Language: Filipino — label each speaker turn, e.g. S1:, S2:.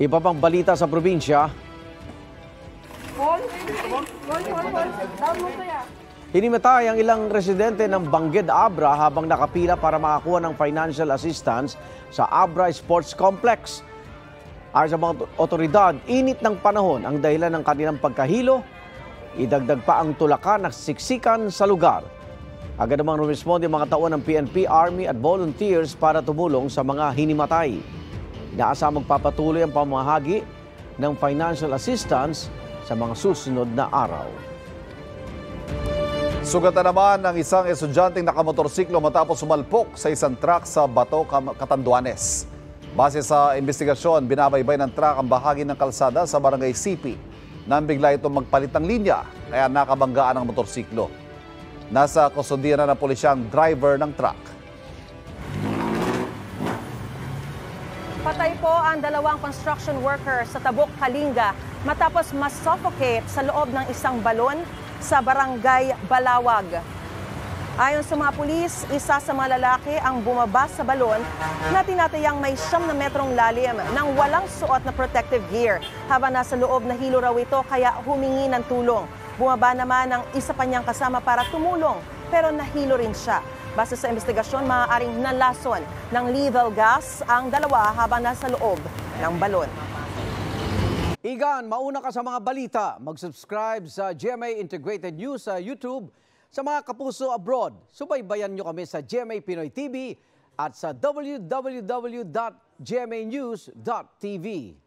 S1: Iba pang balita sa probinsya. Hinimatay ang ilang residente ng Bangged Abra habang nakapila para makakuha ng financial assistance sa Abra Sports Complex. Ayon sa mga otoridad, init ng panahon ang dahilan ng kanilang pagkahilo. Idagdag pa ang tulakan at siksikan sa lugar. Agad namang rumisponde mga tauhan ng PNP, Army at volunteers para tumulong sa mga hinimatay. Inaasang magpapatuloy ang pamahagi ng financial assistance sa mga susunod na araw.
S2: Sugatan naman ng isang estudyanteng nakamotorsiklo matapos sumalpok sa isang truck sa Bato, Catanduanes. Base sa investigasyon, binabaybay ng truck ang bahagi ng kalsada sa Barangay Sipi. Nang bigla itong magpalit ng linya, kaya nakabanggaan ang motorsiklo. Nasa kustodiya na ng pulisya ang driver ng truck.
S3: Patay po ang dalawang construction worker sa Tabuk, Kalinga matapos mas-suffocate sa loob ng isang balon sa Barangay Balawag. Ayon sa mga pulis, isa sa mga lalaki ang bumaba sa balon na tinatayang may 9 metrong lalim nang walang suot na protective gear. Habang nasa loob, nahilo raw ito kaya humingi ng tulong. Bumaba naman ang isa pa niyang kasama para tumulong pero nahilo rin siya. Base sa investigasyon, maaaring nalason ng lethal gas ang dalawa habang nasa loob ng balon.
S1: Igan, mauna ka sa mga balita. Mag-subscribe sa GMA Integrated News sa YouTube. Sa mga kapuso abroad, subaybayan nyo kami sa GMA Pinoy TV at sa www.gmanews.tv.